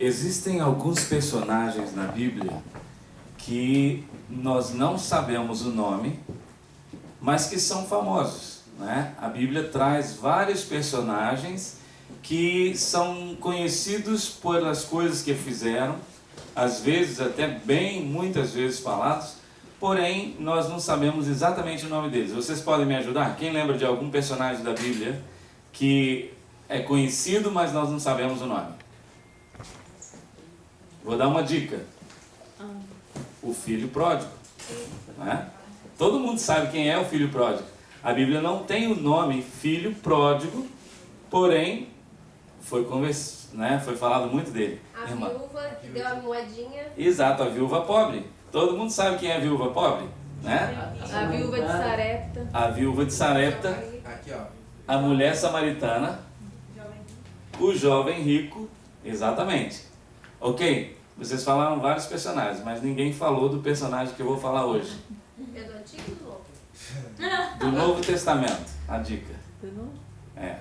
Existem alguns personagens na Bíblia que nós não sabemos o nome, mas que são famosos, né? A Bíblia traz vários personagens que são conhecidos pelas coisas que fizeram, às vezes até muitas vezes falados, porém nós não sabemos exatamente o nome deles. Vocês podem me ajudar? Quem lembra de algum personagem da Bíblia que é conhecido, mas nós não sabemos o nome? Vou dar uma dica. O filho pródigo, né? Todo mundo sabe quem é o filho pródigo. A Bíblia não tem o nome filho pródigo, porém foi falado muito dele. A viúva que deu a moedinha. Exato, a viúva pobre. Todo mundo sabe quem é a viúva pobre, né? A viúva de Sarepta. A viúva de Sarepta. Aqui, ó. A mulher samaritana. O jovem rico. Exatamente. Ok? Vocês falaram vários personagens, mas ninguém falou do personagem que eu vou falar hoje. É do Antigo ou do Novo? Do Novo Testamento, a dica. Do Novo? É.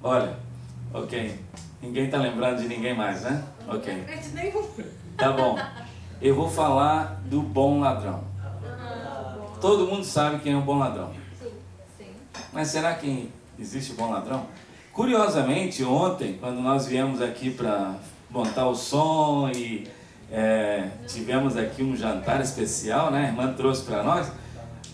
Olha, ok. Ninguém tá lembrando de ninguém mais, né? Ok. Não acredito nenhum. Tá bom. Eu vou falar do bom ladrão. Todo mundo sabe quem é o bom ladrão. Sim, sim. Mas será que existe o bom ladrão? Curiosamente, ontem, quando nós viemos aqui para montar o som e tivemos aqui um jantar especial, né? A irmã trouxe para nós.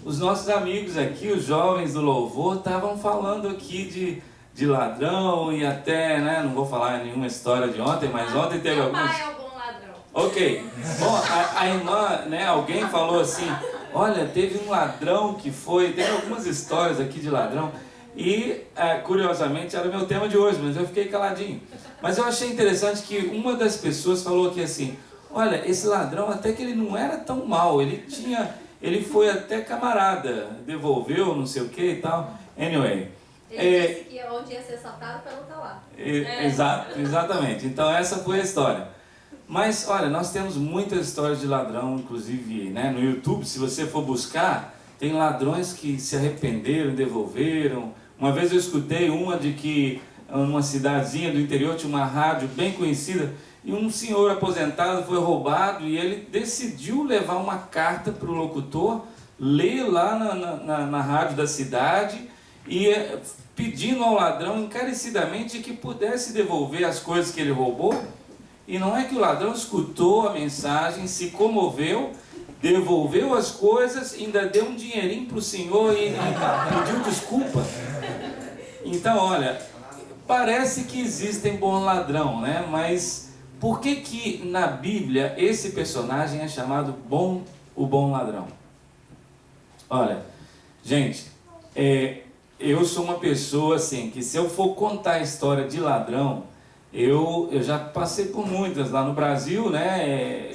Os nossos amigos aqui, os jovens do louvor, estavam falando aqui de ladrão e até, né? Não vou falar nenhuma história de ontem, mas ontem teve Meu alguns... pai é o bom ladrão. Ok. Bom, a irmã, né? Alguém falou assim, olha, teve um ladrão que foi... Tem algumas histórias aqui de ladrão. E, curiosamente, era o meu tema de hoje, mas eu fiquei caladinho. Mas eu achei interessante que uma das pessoas falou aqui assim, olha, esse ladrão até que ele não era tão mal, ele foi até camarada, devolveu, não sei o que e tal. Anyway. Ele disse que onde ia ser assaltado para não estar lá. Exatamente. Então essa foi a história. Mas, olha, nós temos muitas histórias de ladrão, inclusive, né, no YouTube, se você for buscar, tem ladrões que se arrependeram, devolveram. Uma vez eu escutei uma de que numa cidadezinha do interior tinha uma rádio bem conhecida e um senhor aposentado foi roubado e ele decidiu levar uma carta para o locutor, ler lá na rádio da cidade e pedindo ao ladrão encarecidamente que pudesse devolver as coisas que ele roubou. E não é que o ladrão escutou a mensagem, se comoveu, devolveu as coisas, ainda deu um dinheirinho para o senhor e pediu desculpa. Então, olha, parece que existem bom ladrão, né? Mas por que na Bíblia esse personagem é chamado o bom ladrão? Olha, gente, eu sou uma pessoa assim, que se eu for contar a história de ladrão, eu já passei por muitas lá no Brasil, né?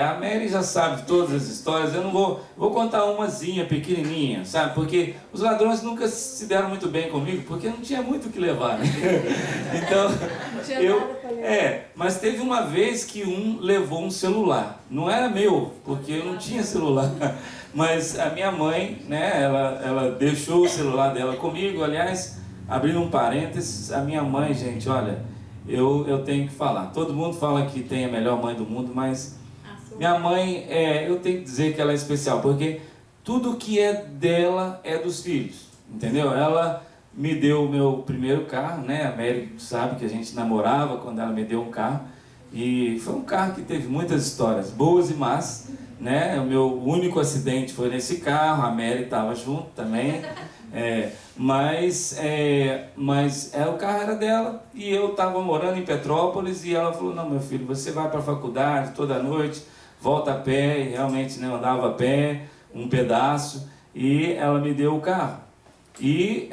A Mary já sabe todas as histórias, eu não vou contar umazinha pequenininha, sabe? Porque os ladrões nunca se deram muito bem comigo, porque não tinha muito o que levar, né? Então, não tinha nada pra levar. mas teve uma vez que um levou um celular, não era meu, porque eu não tinha celular, mas a minha mãe, né, ela deixou o celular dela comigo. Aliás, abrindo um parênteses, a minha mãe, gente, olha, eu tenho que falar, todo mundo fala que tem a melhor mãe do mundo, mas minha mãe, eu tenho que dizer que ela é especial, porque tudo que é dela é dos filhos, entendeu? Ela me deu o meu primeiro carro, né? A Mary sabe que a gente namorava quando ela me deu um carro, e foi um carro que teve muitas histórias, boas e más, né? O meu único acidente foi nesse carro, a Mary estava junto também, mas o carro era dela, e eu estava morando em Petrópolis, e ela falou, não, meu filho, você vai para a faculdade toda noite, volta a pé, e realmente, né, eu andava a pé um pedaço, e ela me deu o carro. E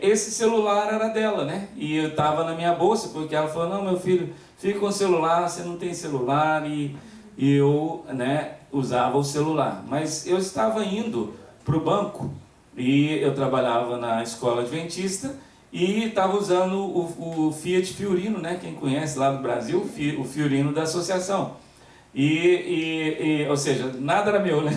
esse celular era dela, né? E eu estava na minha bolsa, porque ela falou, não, meu filho, fica com o celular, você não tem celular, e eu, né, usava o celular. Mas eu estava indo para o banco, e eu trabalhava na escola adventista, e estava usando o Fiat Fiorino, né? Quem conhece lá do Brasil, o Fiorino da associação. Ou seja, nada era meu, né?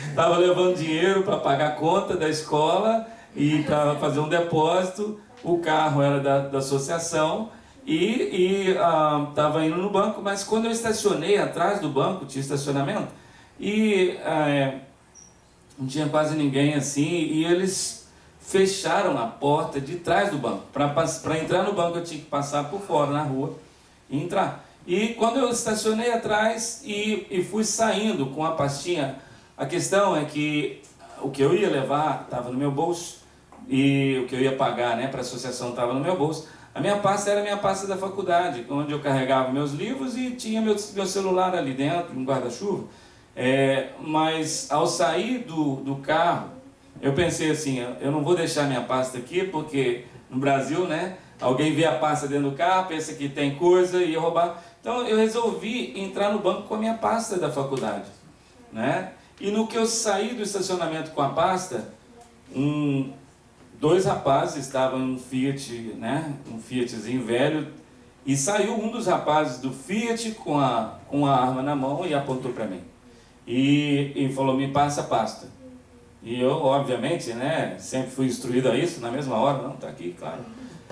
Estava levando dinheiro para pagar a conta da escola e para fazer um depósito. O carro era da associação E estava indo no banco, mas quando eu estacionei atrás do banco, tinha estacionamento, e não tinha quase ninguém assim, e eles fecharam a porta de trás do banco. Para entrar no banco eu tinha que passar por fora, na rua, e entrar. E quando eu estacionei atrás e fui saindo com a pastinha, a questão é que o que eu ia levar estava no meu bolso, e o que eu ia pagar, né, para a associação estava no meu bolso. A minha pasta era a minha pasta da faculdade, onde eu carregava meus livros e tinha meu celular ali dentro, um guarda-chuva. Mas ao sair do carro, eu pensei assim, eu não vou deixar minha pasta aqui, porque no Brasil, né, alguém vê a pasta dentro do carro, pensa que tem coisa e ia roubar. Então eu resolvi entrar no banco com a minha pasta da faculdade, né? E no que eu saí do estacionamento com a pasta, dois rapazes estavam em um Fiat, né, um Fiatzinho velho, e saiu um dos rapazes do Fiat com a arma na mão e apontou para mim. E falou, me passa a pasta. E eu, obviamente, né, sempre fui instruído a isso, na mesma hora, não, está aqui, claro.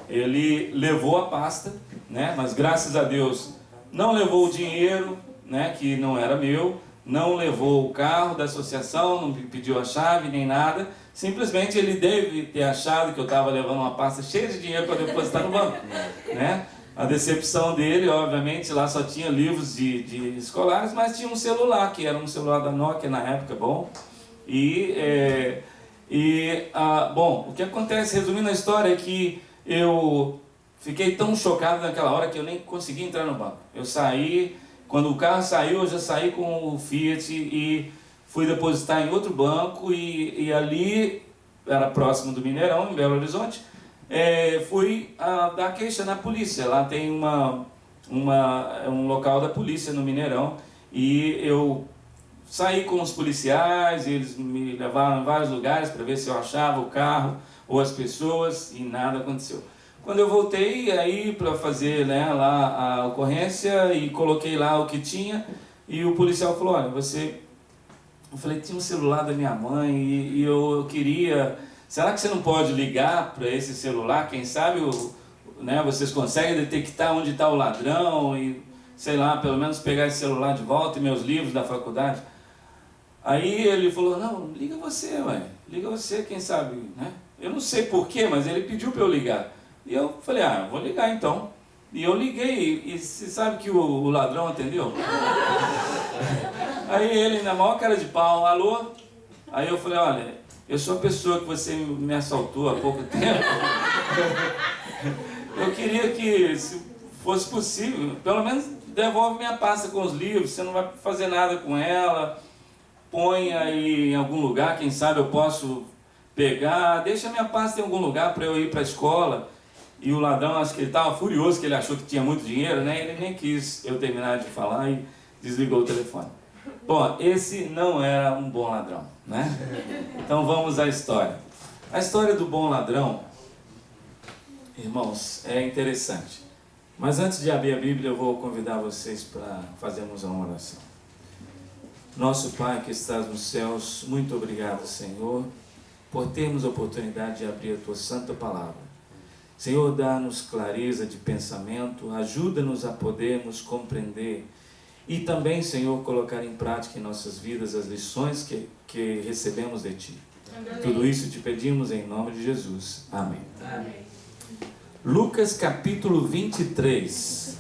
Ele levou a pasta, né, mas graças a Deus não levou o dinheiro, né, que não era meu, não levou o carro da associação, não me pediu a chave nem nada. Simplesmente ele deve ter achado que eu estava levando uma pasta cheia de dinheiro para depositar no banco, né? A decepção dele, obviamente, lá só tinha livros de escolares, mas tinha um celular, que era um celular da Nokia na época, bom. Bom, o que acontece, resumindo a história, é que eu fiquei tão chocado naquela hora que eu nem consegui entrar no banco. Eu saí, quando o carro saiu, eu já saí com o Fiat e fui depositar em outro banco e ali, era próximo do Mineirão, em Belo Horizonte, fui dar queixa na polícia. Lá tem um local da polícia no Mineirão e eu saí com os policiais, eles me levaram em vários lugares para ver se eu achava o carro ou as pessoas e nada aconteceu. Quando eu voltei aí para fazer, né, lá a ocorrência e coloquei lá o que tinha e o policial falou, olha, eu falei, tinha um celular da minha mãe e eu queria, será que você não pode ligar para esse celular, quem sabe né, vocês conseguem detectar onde está o ladrão e, sei lá, pelo menos pegar esse celular de volta e meus livros da faculdade. Aí ele falou, não, liga você, quem sabe, né? Eu não sei porquê, mas ele pediu para eu ligar. E eu falei, eu vou ligar então. E eu liguei, e você sabe que o ladrão atendeu? Aí ele, na maior cara de pau, alô? Aí eu falei, olha, eu sou a pessoa que você me assaltou há pouco tempo. Eu queria que, se fosse possível, pelo menos devolve minha pasta com os livros, você não vai fazer nada com ela, põe aí em algum lugar, quem sabe eu posso pegar, deixa minha pasta em algum lugar para eu ir para a escola. E o ladrão, acho que ele estava furioso, que ele achou que tinha muito dinheiro, né? Ele nem quis eu terminar de falar e desligou o telefone. Bom, esse não era um bom ladrão, né? Então vamos à história. A história do bom ladrão, irmãos, é interessante. Mas antes de abrir a Bíblia, eu vou convidar vocês para fazermos uma oração. Nosso Pai que estás nos céus, muito obrigado, Senhor, por termos a oportunidade de abrir a Tua Santa Palavra. Senhor, dá-nos clareza de pensamento, ajuda-nos a podermos compreender e também, Senhor, colocar em prática em nossas vidas as lições que recebemos de Ti. Amém. Tudo isso te pedimos em nome de Jesus. Amém. Amém. Lucas capítulo 23.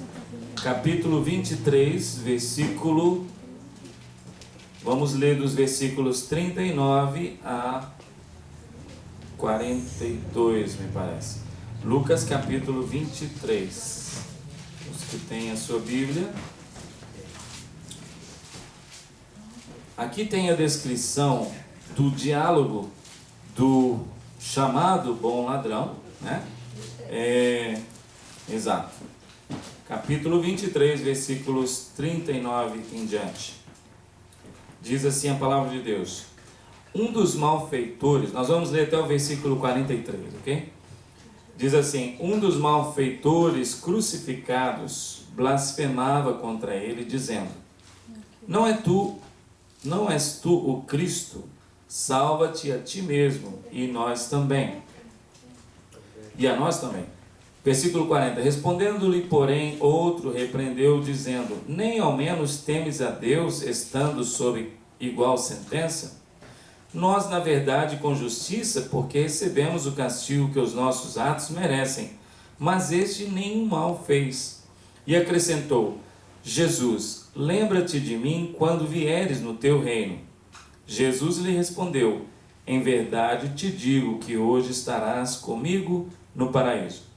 Capítulo 23, versículo... Vamos ler dos versículos 39 a 42, me parece. Lucas capítulo 23. Os que têm a sua Bíblia. Aqui tem a descrição do diálogo do chamado bom ladrão, né? Exato. Capítulo 23, versículos 39 em diante. Diz assim a palavra de Deus. Um dos malfeitores, nós vamos ler até o versículo 43, ok? Diz assim, um dos malfeitores crucificados blasfemava contra ele, dizendo, não és tu o Cristo? Salva-te a ti mesmo e nós também. E a nós também. Versículo 40. Respondendo-lhe, porém, outro repreendeu, dizendo: nem ao menos temes a Deus, estando sob igual sentença? Nós, na verdade, com justiça, porque recebemos o castigo que os nossos atos merecem, mas este nenhum mal fez. E acrescentou: Jesus, lembra-te de mim quando vieres no teu reino. Jesus lhe respondeu: em verdade te digo que hoje estarás comigo no paraíso.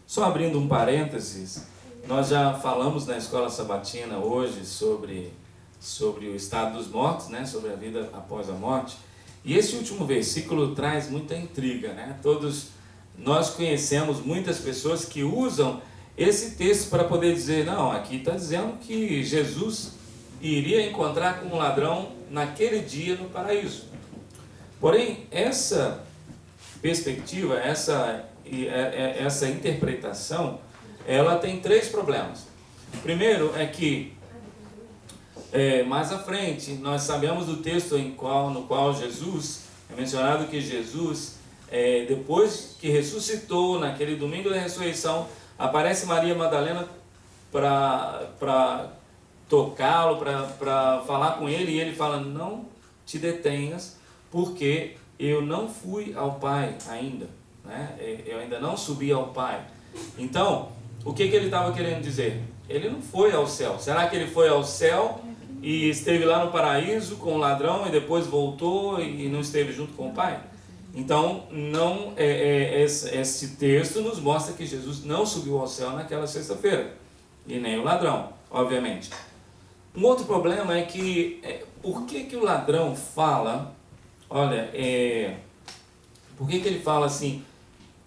Só abrindo um parênteses, nós já falamos na escola sabatina hoje sobre o estado dos mortos, né? Sobre a vida após a morte. E esse último versículo traz muita intriga, né? Todos nós conhecemos muitas pessoas que usam esse texto para poder dizer: não, aqui está dizendo que Jesus iria encontrar com um ladrão naquele dia no paraíso. Porém, essa perspectiva, essa interpretação, ela tem três problemas. O primeiro é que, mais à frente, nós sabemos do texto no qual Jesus, é mencionado que Jesus, depois que ressuscitou, naquele domingo da ressurreição, aparece Maria Madalena para tocá-lo, para falar com ele, e ele fala: não te detenhas, porque eu não fui ao Pai ainda, né? Eu ainda não subi ao Pai. Então, o que ele estava querendo dizer? Ele não foi ao céu. Será que ele foi ao céu e esteve lá no paraíso com o ladrão e depois voltou e não esteve junto com o Pai? Então, não esse texto nos mostra que Jesus não subiu ao céu naquela sexta-feira, e nem o ladrão, obviamente. Um outro problema é que, por que o ladrão fala, olha, por que ele fala assim: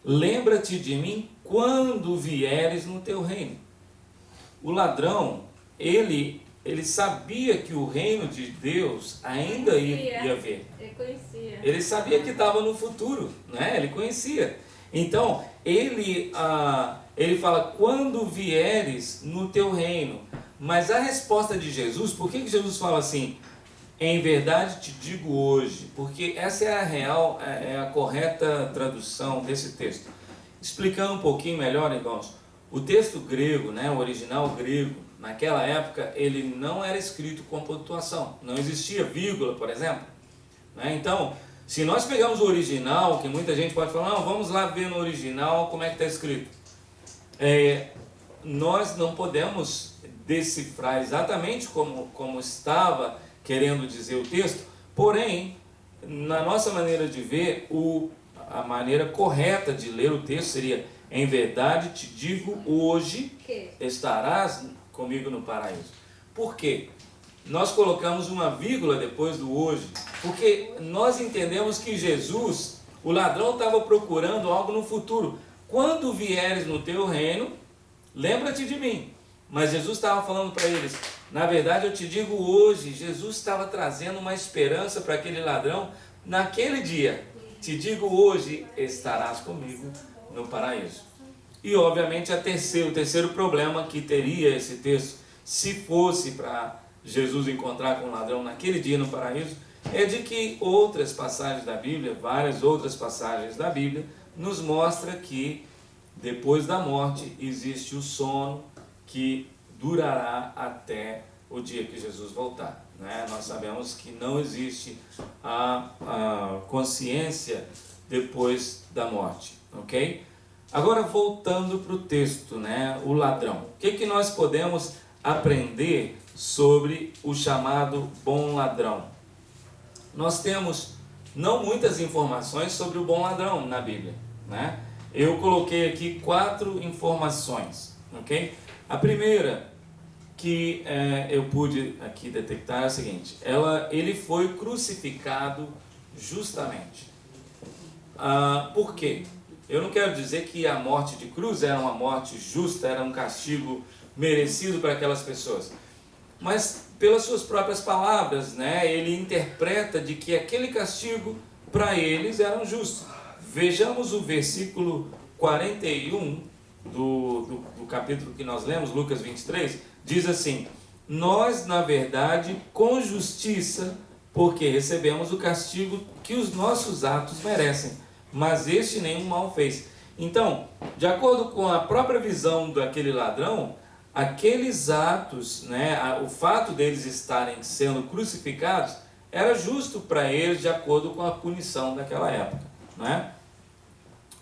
lembra-te de mim quando vieres no teu reino? O ladrão, ele sabia que o reino de Deus ainda ia vir. Ele conhecia. Ele sabia que estava no futuro, né? Ele conhecia. Então, ele fala: quando vieres no teu reino. Mas a resposta de Jesus, por que Jesus fala assim? Em verdade te digo hoje, porque essa é a correta tradução desse texto. Explicando um pouquinho melhor, irmãos, o texto grego, né, o original grego, naquela época, ele não era escrito com pontuação, não existia vírgula, por exemplo, né? Então, se nós pegarmos o original, que muita gente pode falar: não, vamos lá ver no original como é que está escrito. Nós não podemos decifrar exatamente como estava querendo dizer o texto, porém, na nossa maneira de ver, a maneira correta de ler o texto seria: em verdade te digo, hoje estarás comigo no paraíso. Por quê? Nós colocamos uma vírgula depois do hoje, porque nós entendemos que Jesus, o ladrão, estava procurando algo no futuro. Quando vieres no teu reino, lembra-te de mim. Mas Jesus estava falando para eles: na verdade eu te digo hoje. Jesus estava trazendo uma esperança para aquele ladrão naquele dia. Te digo hoje, estarás comigo no paraíso. E obviamente o terceiro problema que teria esse texto, se fosse para Jesus encontrar com o ladrão naquele dia no paraíso, é de que outras passagens da Bíblia, várias outras passagens da Bíblia, nos mostra que depois da morte existe o sono que durará até o dia que Jesus voltar, né? Nós sabemos que não existe a consciência depois da morte, ok? Agora, voltando para o texto, né? O ladrão. O que nós podemos aprender sobre o chamado bom ladrão? Nós temos não muitas informações sobre o bom ladrão na Bíblia, né? Eu coloquei aqui 4 informações, ok? A primeira que eu pude aqui detectar é a seguinte: ele foi crucificado justamente. Por quê? Eu não quero dizer que a morte de cruz era uma morte justa, era um castigo merecido para aquelas pessoas, mas pelas suas próprias palavras, né, ele interpreta de que aquele castigo para eles era justo. Vejamos o versículo 41 do capítulo que nós lemos, Lucas 23, diz assim: nós, na verdade, com justiça, porque recebemos o castigo que os nossos atos merecem, mas este nenhum mal fez. Então, de acordo com a própria visão daquele ladrão, aqueles atos, né, o fato deles estarem sendo crucificados, era justo para eles de acordo com a punição daquela época, né?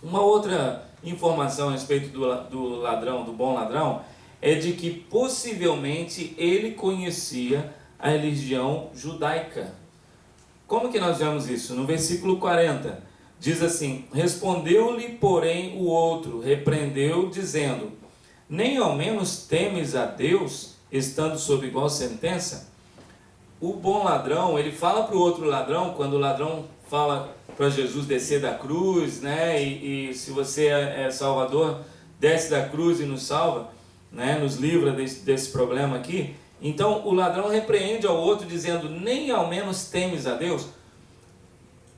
Uma outra informação a respeito do ladrão, do bom ladrão, é de que possivelmente ele conhecia a religião judaica. Como que nós vemos isso? No versículo 40, diz assim: respondeu-lhe, porém, o outro, repreendeu, dizendo: nem ao menos temes a Deus, estando sob igual sentença? O bom ladrão, ele fala para o outro ladrão, quando o ladrão fala para Jesus descer da cruz, né? E se você é salvador, desce da cruz e nos salva, né? Nos livra desse problema aqui. Então o ladrão repreende ao outro dizendo: nem ao menos temes a Deus.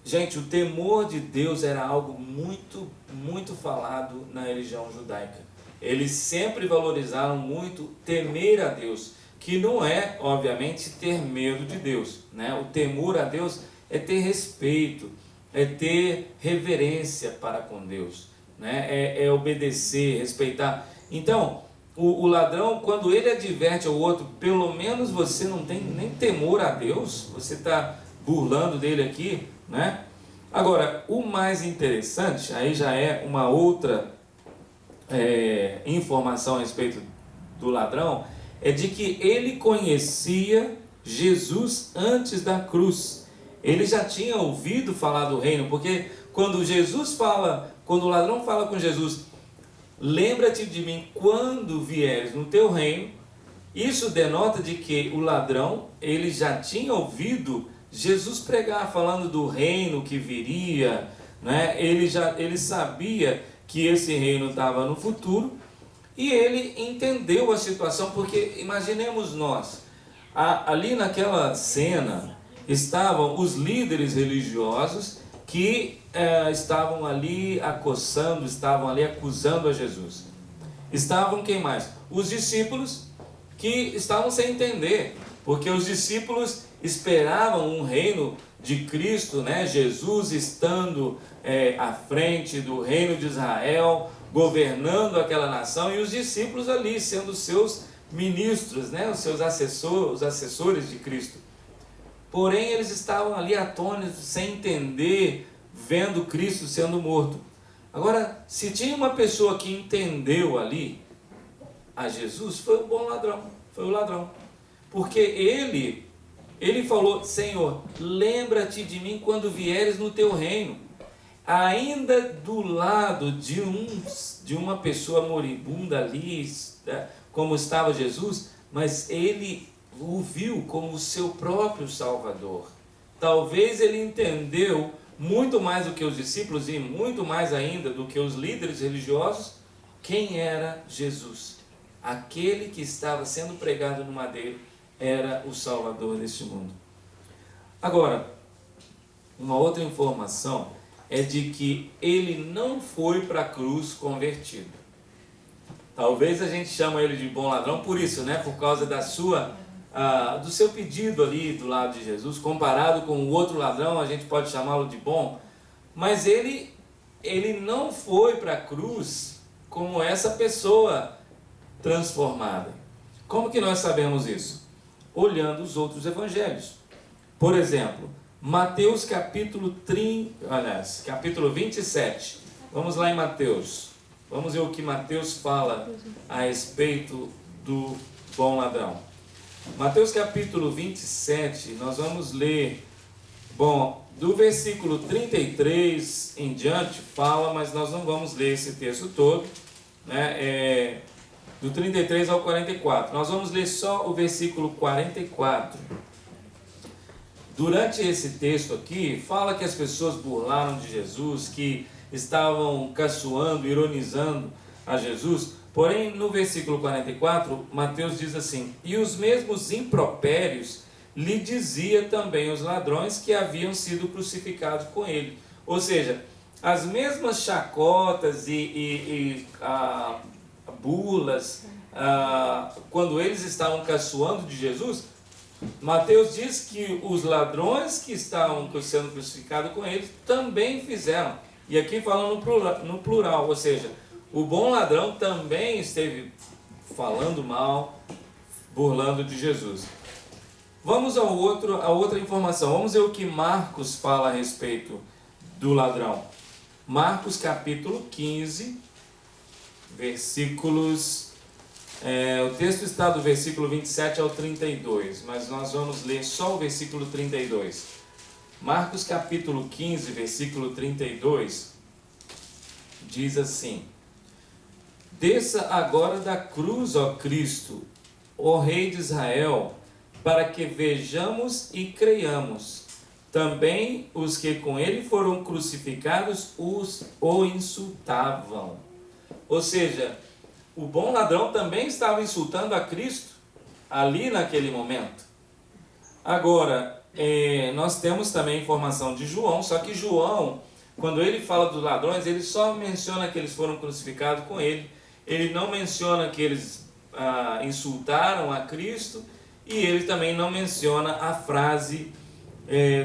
Gente, o temor de Deus era algo muito, muito falado na religião judaica. Eles sempre valorizaram muito temer a Deus, que não é, obviamente, ter medo de Deus, né? O temor a Deus é ter respeito, é ter reverência para com Deus, né? É obedecer, respeitar. Então, o ladrão, quando ele adverte ao outro, pelo menos você não tem nem temor a Deus, você está burlando dele aqui, né? Agora, o mais interessante, aí já é uma outra informação a respeito do ladrão, é de que ele conhecia Jesus antes da cruz. Ele já tinha ouvido falar do reino, porque quando o ladrão fala com Jesus: lembra-te de mim quando vieres no teu reino, isso denota de que o ladrão, ele já tinha ouvido Jesus pregar, falando do reino que viria, né? Ele sabia que esse reino estava no futuro, e ele entendeu a situação, porque imaginemos nós, ali naquela cena estavam os líderes religiosos que estavam ali acossando, estavam ali acusando a Jesus. Estavam quem mais? Os discípulos, que estavam sem entender, porque os discípulos esperavam um reino de Cristo, né? Jesus estando à frente do reino de Israel, governando aquela nação, e os discípulos ali sendo seus ministros, né? Os seus assessores de Cristo. Porém, eles estavam ali atônitos, sem entender, vendo Cristo sendo morto. Agora, se tinha uma pessoa que entendeu ali a Jesus, foi o bom ladrão, foi o ladrão. Porque ele falou: Senhor, lembra-te de mim quando vieres no teu reino. Ainda do lado de uma pessoa moribunda ali, né, como estava Jesus, mas ele o viu como o seu próprio Salvador. Talvez ele entendeu muito mais do que os discípulos, e muito mais ainda do que os líderes religiosos, quem era Jesus. Aquele que estava sendo pregado no madeiro era o Salvador deste mundo. Agora, uma outra informação é de que ele não foi para a cruz convertido. Talvez a gente chama ele de bom ladrão por isso, né? Por causa do seu pedido ali do lado de Jesus. Comparado com o outro ladrão, a gente pode chamá-lo de bom. Mas ele não foi para a cruz como essa pessoa transformada. Como que nós sabemos isso? Olhando os outros evangelhos. Por exemplo, Mateus capítulo 27. Vamos lá em Mateus. Vamos ver o que Mateus fala a respeito do bom ladrão. Mateus capítulo 27, nós vamos ler, do versículo 33 em diante fala, mas nós não vamos ler esse texto todo, né? Do 33 ao 44. Nós vamos ler só o versículo 44. Durante esse texto aqui, fala que as pessoas burlaram de Jesus, que estavam caçoando, ironizando a Jesus. Porém, no versículo 44, Mateus diz assim: e os mesmos impropérios lhe dizia também os ladrões que haviam sido crucificados com ele. Ou seja, as mesmas chacotas e bulas, quando eles estavam caçoando de Jesus, Mateus diz que os ladrões que estavam sendo crucificados com ele também fizeram. E aqui falando no plural, ou seja, o bom ladrão também esteve falando mal, burlando de Jesus. Vamos a outra informação. Vamos ver o que Marcos fala a respeito do ladrão. Marcos capítulo 15, versículos... o texto está do versículo 27 ao 32, mas nós vamos ler só o versículo 32. Marcos capítulo 15, versículo 32, diz assim: Desça agora da cruz, ó Cristo, ó Rei de Israel, para que vejamos e creiamos. Também os que com ele foram crucificados o insultavam. Ou seja, o bom ladrão também estava insultando a Cristo ali naquele momento. Agora, nós temos também informação de João, só que João, quando ele fala dos ladrões, ele só menciona que eles foram crucificados com ele. Ele não menciona que eles insultaram a Cristo, e ele também não menciona a frase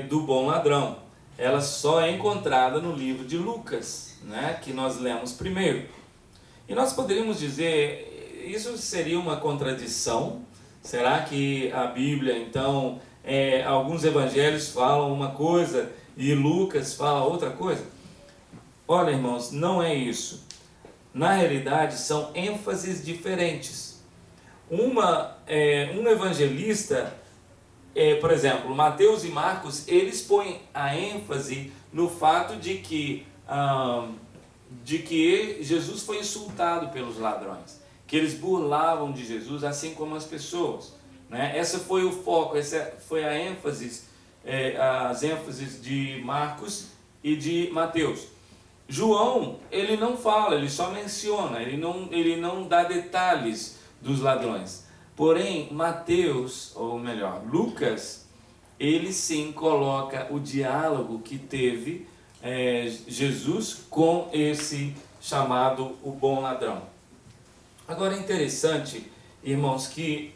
do bom ladrão. Ela só é encontrada no livro de Lucas, né, que nós lemos primeiro. E nós poderíamos dizer, isso seria uma contradição? Será que a Bíblia, então, alguns evangelhos falam uma coisa e Lucas fala outra coisa? Olha, irmãos, não é isso. Na realidade, são ênfases diferentes. Um evangelista, por exemplo, Mateus e Marcos, eles põem a ênfase no fato de que Jesus foi insultado pelos ladrões, que eles burlavam de Jesus, assim como as pessoas, né? Essa foi o foco, essa foi a ênfase, as ênfases de Marcos e de Mateus. João, ele não fala, ele só menciona, ele não dá detalhes dos ladrões. Porém, Mateus, ou melhor, Lucas, ele sim coloca o diálogo que teve Jesus com esse chamado o bom ladrão. Agora é interessante, irmãos, que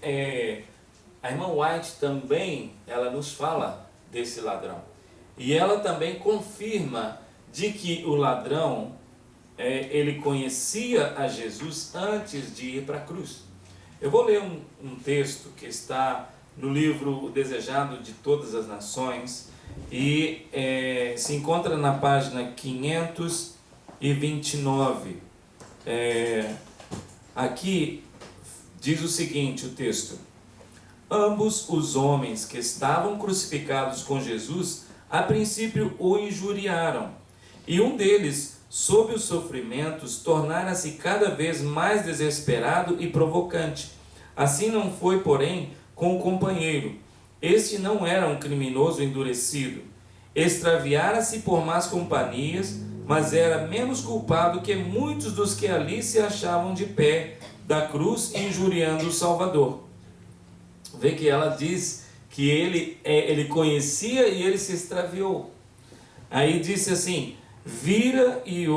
a irmã White também, ela nos fala desse ladrão. E ela também confirma de que o ladrão, ele conhecia a Jesus antes de ir para a cruz. Eu vou ler um texto que está no livro O Desejado de Todas as Nações, e se encontra na página 529. Aqui diz o seguinte, o texto: Ambos os homens que estavam crucificados com Jesus, a princípio o injuriaram, e um deles, sob os sofrimentos, tornara-se cada vez mais desesperado e provocante. Assim não foi, porém, com o companheiro. Este não era um criminoso endurecido. Extraviara-se por más companhias, mas era menos culpado que muitos dos que ali se achavam de pé da cruz, injuriando o Salvador. Vê que ela diz que ele conhecia e ele se extraviou. Aí disse assim: vira e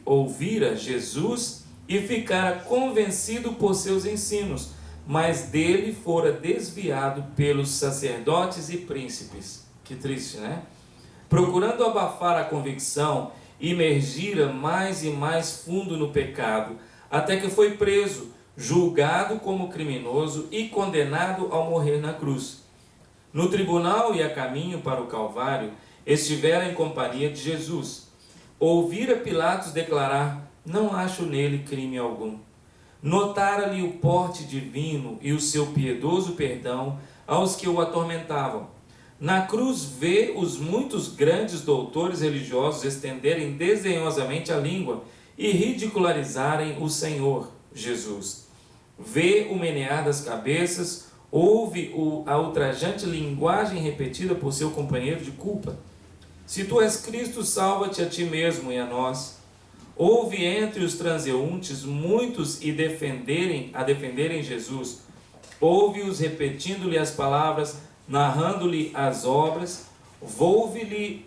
ouvira Jesus e ficara convencido por seus ensinos, mas dele fora desviado pelos sacerdotes e príncipes. Que triste, né? Procurando abafar a convicção, imergira mais e mais fundo no pecado, até que foi preso, julgado como criminoso e condenado ao morrer na cruz. No tribunal e a caminho para o Calvário, estivera em companhia de Jesus. Ouvira Pilatos declarar: não acho nele crime algum. Notara-lhe o porte divino e o seu piedoso perdão aos que o atormentavam. Na cruz vê os muitos grandes doutores religiosos estenderem desdenhosamente a língua e ridicularizarem o Senhor Jesus. Vê o menear das cabeças, ouve a ultrajante linguagem repetida por seu companheiro de culpa. Se tu és Cristo, salva-te a ti mesmo e a nós. Houve entre os transeuntes muitos a defenderem Jesus. Ouve-os repetindo-lhe as palavras, narrando-lhe as obras. Volve-lhe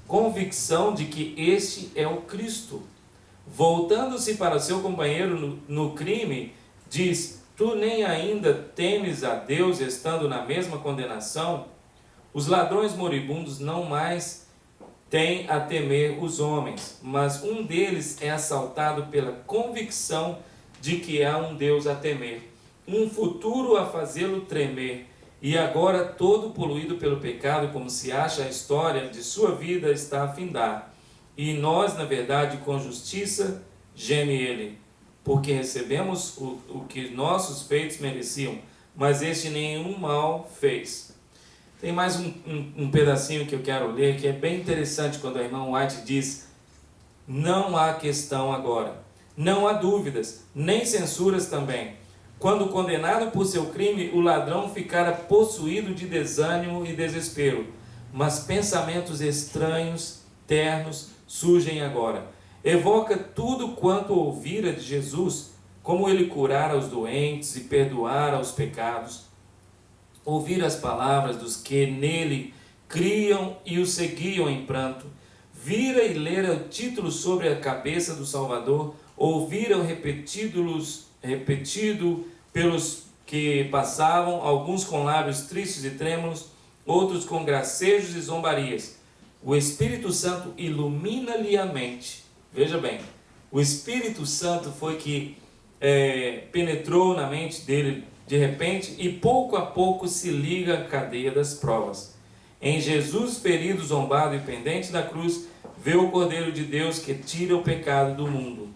convicção de que este é o Cristo. Voltando-se para seu companheiro no crime, diz: tu nem ainda temes a Deus, estando na mesma condenação? Os ladrões moribundos não mais tem a temer os homens, mas um deles é assaltado pela convicção de que há um Deus a temer, um futuro a fazê-lo tremer, e agora todo poluído pelo pecado, como se acha a história de sua vida está a findar. E nós, na verdade, com justiça, geme ele, porque recebemos o que nossos feitos mereciam, mas este nenhum mal fez. Tem mais um pedacinho que eu quero ler, que é bem interessante, quando a irmã White diz: não há questão agora, não há dúvidas, nem censuras também. Quando condenado por seu crime, o ladrão ficara possuído de desânimo e desespero, mas pensamentos estranhos, ternos, surgem agora. Evoca tudo quanto ouvira de Jesus, como ele curara os doentes e perdoara os pecados, ouvir as palavras dos que nele criam e o seguiam em pranto, vira e lera o título sobre a cabeça do Salvador, ouvira o repetido pelos que passavam, alguns com lábios tristes e trêmulos, outros com gracejos e zombarias. O Espírito Santo ilumina-lhe a mente. Veja bem, o Espírito Santo foi que penetrou na mente dele de repente, e pouco a pouco se liga à cadeia das provas. Em Jesus ferido, zombado e pendente da cruz, vê o Cordeiro de Deus que tira o pecado do mundo.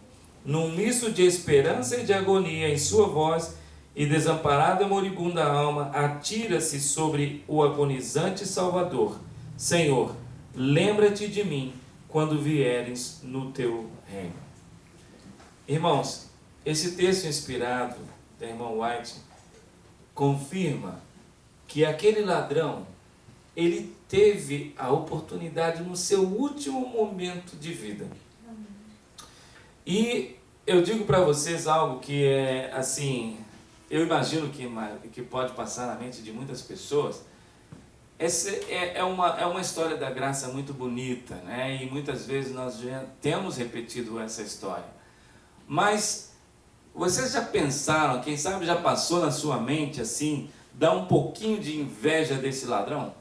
Num misto de esperança e de agonia em sua voz, e desamparada moribunda alma, atira-se sobre o agonizante Salvador. Senhor, lembra-te de mim quando vieres no teu reino. Irmãos, esse texto inspirado da irmã White confirma que aquele ladrão, ele teve a oportunidade no seu último momento de vida. E eu digo para vocês algo que é assim, eu imagino que pode passar na mente de muitas pessoas. Essa é uma história da graça muito bonita, né? E muitas vezes nós já temos repetido essa história. Mas vocês já pensaram, quem sabe já passou na sua mente assim, dá um pouquinho de inveja desse ladrão?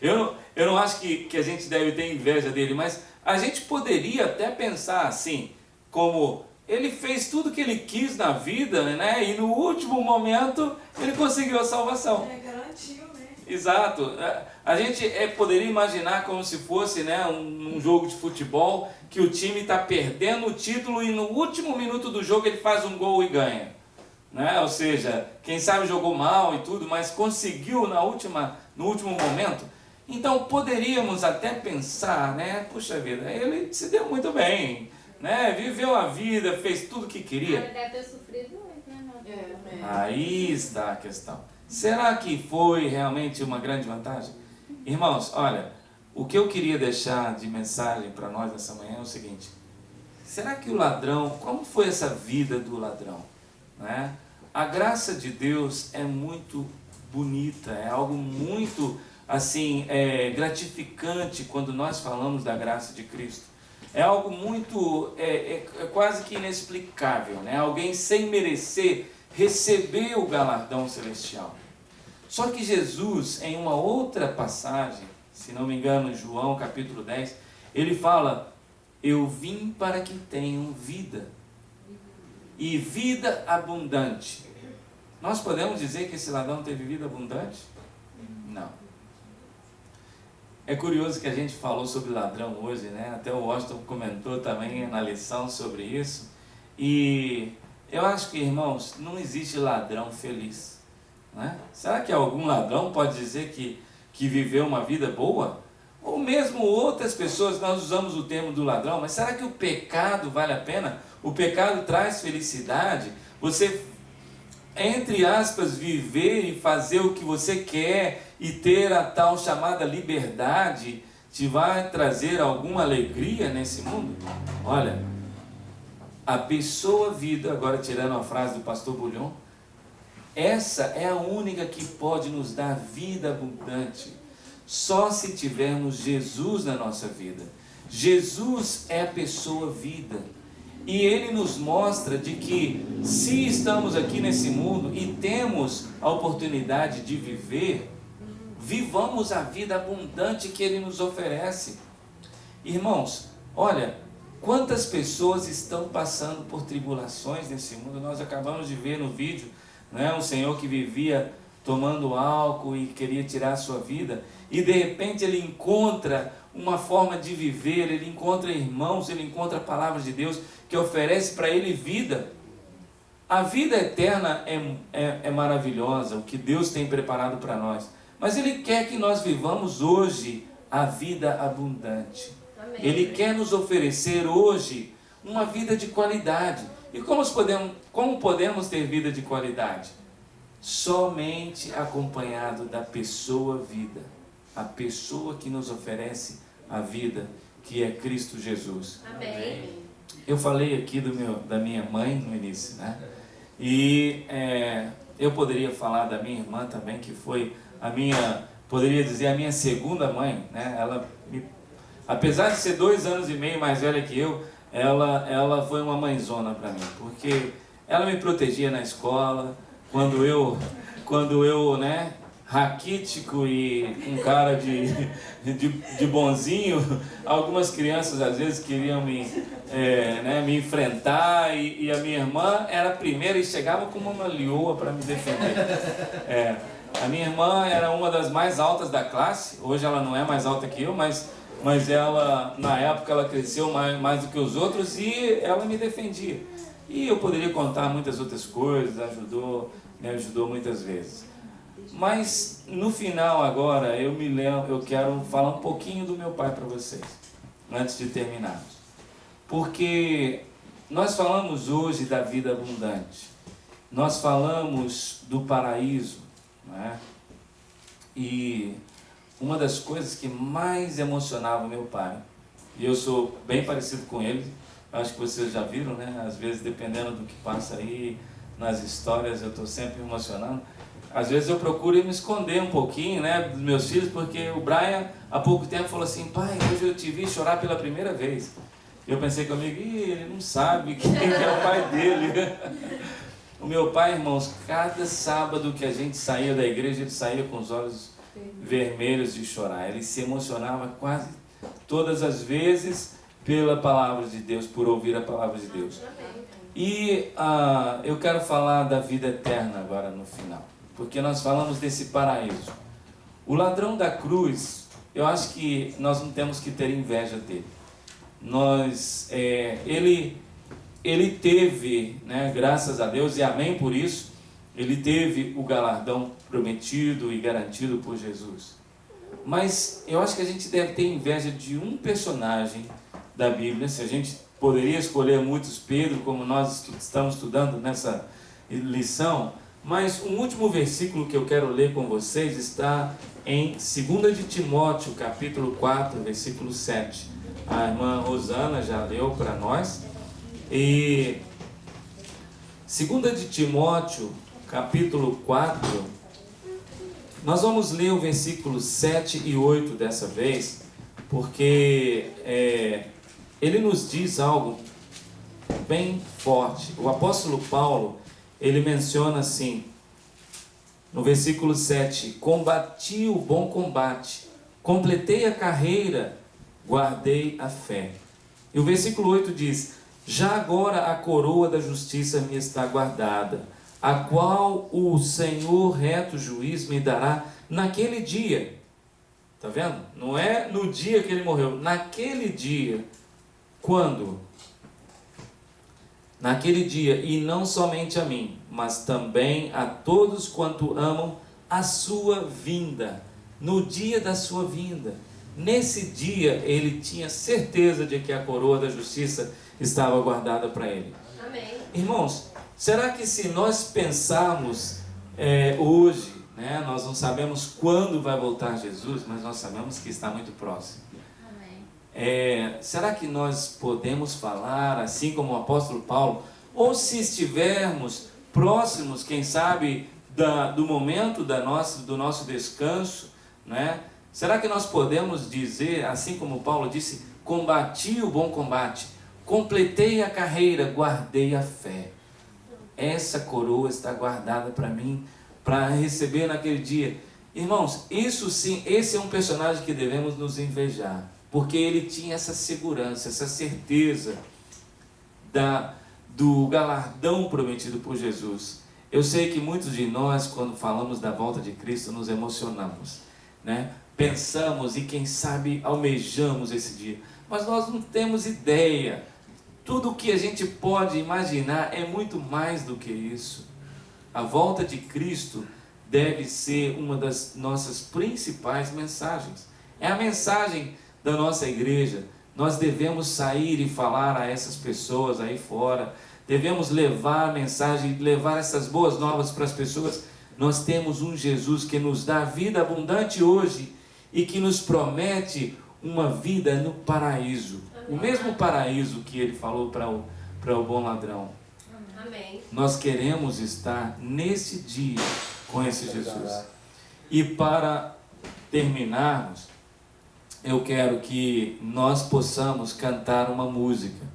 eu não acho que a gente deve ter inveja dele, mas a gente poderia até pensar assim, como ele fez tudo que ele quis na vida, né? E no último momento ele conseguiu a salvação. Garantiu, né? Exato. A gente poderia imaginar como se fosse, né, um jogo de futebol, que o time está perdendo o título e no último minuto do jogo ele faz um gol e ganha. Né? Ou seja, quem sabe jogou mal e tudo, mas conseguiu no último momento. Então poderíamos até pensar, né, puxa vida, ele se deu muito bem, né? Viveu a vida, fez tudo o que queria. Ele deve ter sofrido muito, né? Aí está a questão. Será que foi realmente uma grande vantagem? Irmãos, olha, o que eu queria deixar de mensagem para nós nessa manhã é o seguinte: será que o ladrão, como foi essa vida do ladrão? Né? A graça de Deus é muito bonita, é algo muito assim, gratificante quando nós falamos da graça de Cristo. É algo muito, quase que inexplicável, né? Alguém sem merecer receber o galardão celestial. Só que Jesus, em uma outra passagem, se não me engano, em João capítulo 10, ele fala: eu vim para que tenham vida, e vida abundante. Nós podemos dizer que esse ladrão teve vida abundante? Não. É curioso que a gente falou sobre ladrão hoje, né? Até o Washington comentou também na lição sobre isso. E eu acho que, irmãos, não existe ladrão feliz, né? Será que algum ladrão pode dizer que viveu uma vida boa? Ou mesmo outras pessoas, nós usamos o termo do ladrão, mas será que o pecado vale a pena? O pecado traz felicidade? Você, entre aspas, viver e fazer o que você quer e ter a tal chamada liberdade, te vai trazer alguma alegria nesse mundo? Olha, a pessoa vida, agora tirando a frase do pastor Bulhon, essa é a única que pode nos dar vida abundante, só se tivermos Jesus na nossa vida. Jesus é a pessoa vida, e Ele nos mostra de que se estamos aqui nesse mundo e temos a oportunidade de viver, vivamos a vida abundante que Ele nos oferece. Irmãos, olha, quantas pessoas estão passando por tribulações nesse mundo. Nós acabamos de ver no vídeo, né, um senhor que vivia tomando álcool e queria tirar a sua vida, e de repente ele encontra uma forma de viver, ele encontra irmãos, ele encontra palavras de Deus que oferece para ele vida. A vida eterna é maravilhosa, o que Deus tem preparado para nós, mas Ele quer que nós vivamos hoje a vida abundante. Amém. Ele quer nos oferecer hoje uma vida de qualidade. E como podemos ter vida de qualidade? Somente acompanhado da pessoa vida, a pessoa que nos oferece a vida, que é Cristo Jesus. Amém. Eu falei aqui da minha mãe no início, né? E eu poderia falar da minha irmã também, que foi poderia dizer, a minha segunda mãe, né? Apesar de ser 2 anos e meio mais velha que eu, ela foi uma mãezona para mim, porque ela me protegia na escola, quando eu, né, raquítico e com cara de bonzinho, algumas crianças às vezes queriam me enfrentar, e a minha irmã era a primeira e chegava como uma leoa para me defender. A minha irmã era uma das mais altas da classe. Hoje ela não é mais alta que eu, mas ela, na época, ela cresceu mais do que os outros, e ela me defendia. E eu poderia contar muitas outras coisas, me ajudou muitas vezes. Mas no final agora eu quero falar um pouquinho do meu pai para vocês, antes de terminarmos. Porque nós falamos hoje da vida abundante, nós falamos do paraíso, né? E uma das coisas que mais emocionava meu pai, e eu sou bem parecido com ele, acho que vocês já viram, né? Às vezes, dependendo do que passa aí nas histórias, eu estou sempre me emocionando. Às vezes eu procuro me esconder um pouquinho, né, dos meus filhos, porque o Brian há pouco tempo falou assim: pai, hoje eu te vi chorar pela primeira vez. Eu pensei comigo, ele não sabe quem é o pai dele. O meu pai, irmãos, cada sábado que a gente saía da igreja, ele saía com os olhos vermelhos de chorar. Ele se emocionava quase todas as vezes pela palavra de Deus, por ouvir a palavra de Deus. E eu quero falar da vida eterna agora no final, porque nós falamos desse paraíso. O ladrão da cruz, eu acho que nós não temos que ter inveja dele. Ele teve, né, graças a Deus, e amém por isso, ele teve o galardão prometido e garantido por Jesus. Mas eu acho que a gente deve ter inveja de um personagem da Bíblia. Se a gente poderia escolher muitos, Pedro, como nós estamos estudando nessa lição, mas um último versículo que eu quero ler com vocês está em 2 de Timóteo, capítulo 4, versículo 7. A irmã Rosana já leu para nós. E 2 de Timóteo, capítulo 4, nós vamos ler o versículo 7 e 8 dessa vez, porque ele nos diz algo bem forte. O apóstolo Paulo, ele menciona assim, no versículo 7, combati o bom combate, completei a carreira, guardei a fé. E o versículo 8 diz, já agora a coroa da justiça me está guardada, a qual o Senhor reto juiz me dará naquele dia. Está vendo? Não é no dia que ele morreu, naquele dia. Quando? Naquele dia, e não somente a mim, mas também a todos quanto amam a sua vinda. No dia da sua vinda. Nesse dia, ele tinha certeza de que a coroa da justiça estava guardada para ele. Amém. Irmãos, será que se nós pensarmos hoje, né, nós não sabemos quando vai voltar Jesus, mas nós sabemos que está muito próximo. Amém. Será que nós podemos falar assim como o apóstolo Paulo? Ou se estivermos próximos, quem sabe, do momento do nosso descanso, né? Será que nós podemos dizer, assim como Paulo disse, combati o bom combate, completei a carreira, guardei a fé. Essa coroa está guardada para mim, para receber naquele dia. Irmãos, isso sim, esse é um personagem que devemos nos invejar. porque ele tinha essa segurança, essa certeza do galardão prometido por Jesus. Eu sei que muitos de nós, quando falamos da volta de Cristo, nos emocionamos, né? Pensamos e quem sabe almejamos esse dia, mas nós não temos ideia. Tudo o que a gente pode imaginar é muito mais do que isso. A volta de Cristo deve ser uma das nossas principais mensagens. É a mensagem da nossa igreja. Nós devemos sair e falar a essas pessoas aí fora. Devemos levar a mensagem, levar essas boas novas para as pessoas. Nós temos um Jesus que nos dá vida abundante hoje e que nos promete uma vida no paraíso. O mesmo paraíso que ele falou para o bom ladrão. Amém. Nós queremos estar nesse dia com esse Jesus. E para terminarmos, eu quero que nós possamos cantar uma música.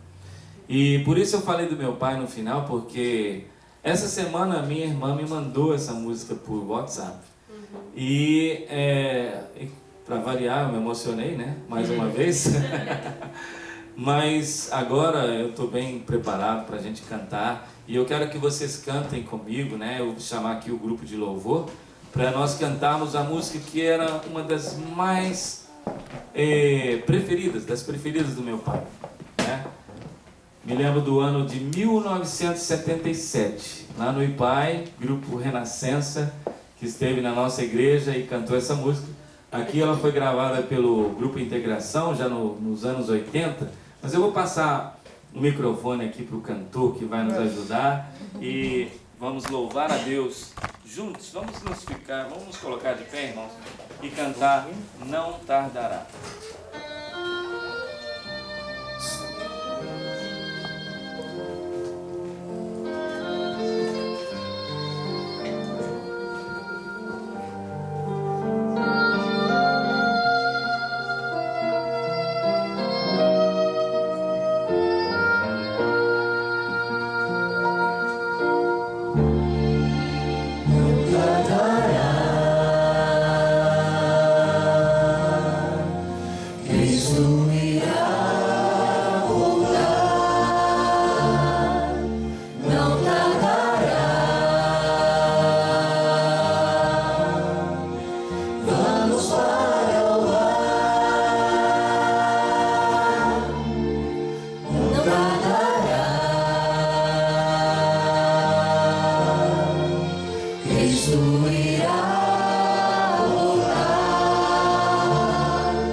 E por isso eu falei do meu pai no final, porque essa semana a minha irmã me mandou essa música por WhatsApp. E para variar, eu me emocionei, né? Mais uma vez. Mas agora eu estou bem preparado para a gente cantar. E eu quero que vocês cantem comigo, né? Eu vou chamar aqui o grupo de louvor para nós cantarmos a música que era uma das mais preferidas do meu pai, né? Me lembro do ano de 1977, lá no IPAI, grupo Renascença, que esteve na nossa igreja e cantou essa música. Aqui ela foi gravada pelo Grupo Integração, já nos anos 80, mas eu vou passar o microfone aqui para o cantor que vai nos ajudar e vamos louvar a Deus juntos. Vamos nos colocar de pé, irmãos, e cantar Não Tardará. Lá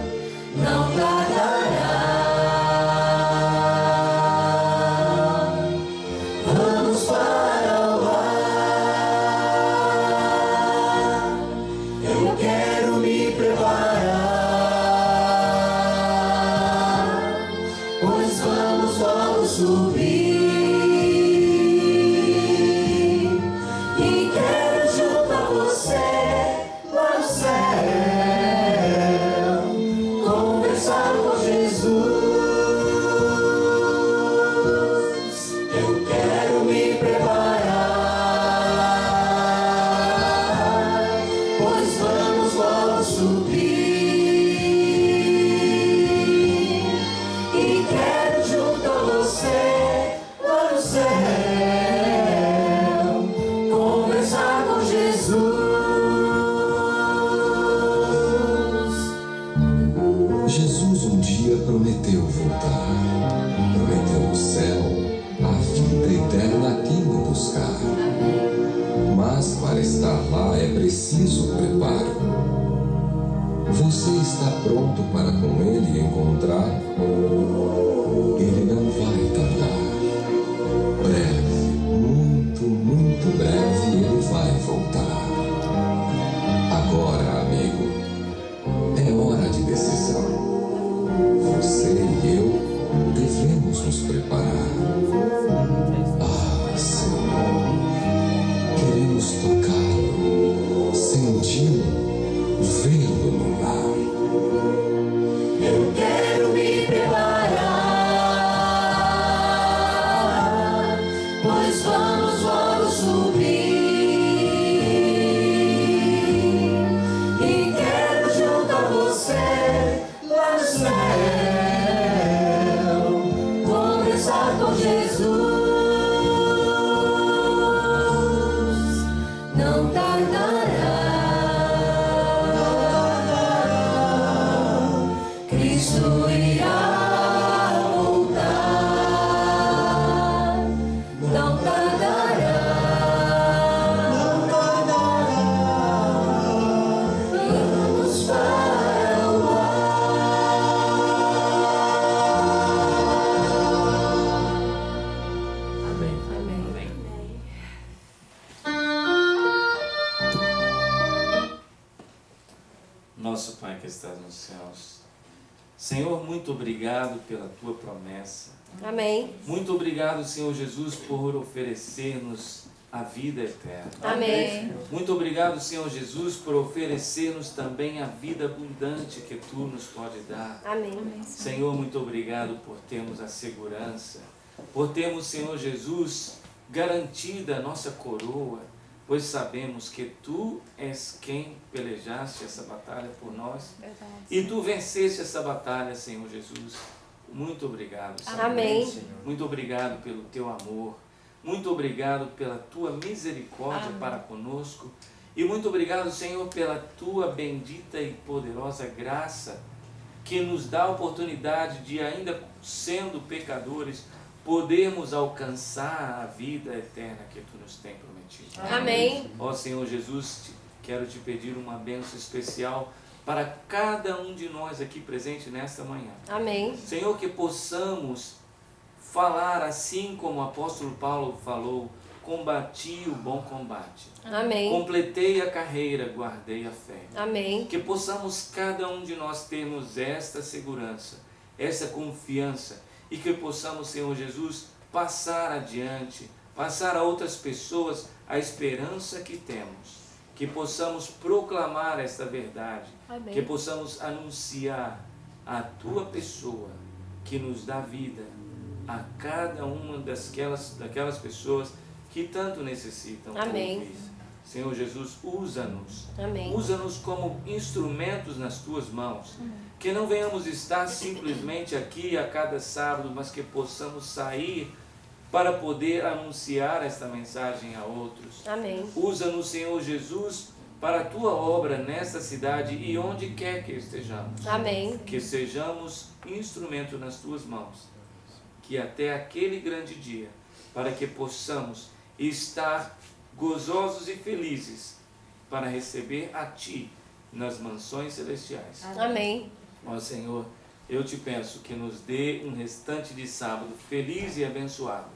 no céu estás nos céus. Senhor, muito obrigado pela tua promessa. Amém. Muito obrigado, Senhor Jesus, por oferecer-nos a vida eterna. Amém. Muito obrigado, Senhor Jesus, por oferecer-nos também a vida abundante que tu nos pode dar. Amém. Senhor, muito obrigado por termos a segurança, por termos, Senhor Jesus, garantida a nossa coroa, pois sabemos que tu és quem pelejaste essa batalha por nós. E tu venceste essa batalha, Senhor Jesus. Muito obrigado, Senhor. Amém. Muito obrigado pelo teu amor. Muito obrigado pela tua misericórdia para conosco. E muito obrigado, Senhor, pela tua bendita e poderosa graça, que nos dá a oportunidade de, ainda sendo pecadores, podermos alcançar a vida eterna que tu nos tem prometido. Amém. Ó Senhor Jesus, quero te pedir uma bênção especial para cada um de nós aqui presente nesta manhã. Amém. Senhor, que possamos falar assim como o apóstolo Paulo falou: combati o bom combate, Amém. completei a carreira, guardei a fé. Amém. Que possamos cada um de nós termos esta segurança, essa confiança, e que possamos, Senhor Jesus, passar adiante, passar a outras pessoas a esperança que temos. Que possamos proclamar esta verdade, Amém. que possamos anunciar a tua pessoa que nos dá vida a cada uma daquelas pessoas que tanto necessitam. Amém. ouvir. Senhor Jesus, usa-nos. Amém. Usa-nos como instrumentos nas tuas mãos. Que não venhamos estar simplesmente aqui a cada sábado, mas que possamos sair para poder anunciar esta mensagem a outros. Amém. Usa-nos, Senhor Jesus, para a tua obra nesta cidade e onde quer que estejamos. Amém. Que sejamos instrumento nas tuas mãos. Que até aquele grande dia, para que possamos estar gozosos e felizes para receber a ti nas mansões celestiais. Amém. Ó Senhor, eu te peço que nos dê um restante de sábado feliz e abençoado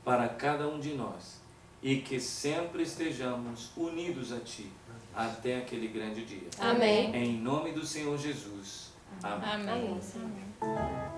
para cada um de nós e que sempre estejamos unidos a ti até aquele grande dia. Amém. Em nome do Senhor Jesus. Amém. Amém, Senhor.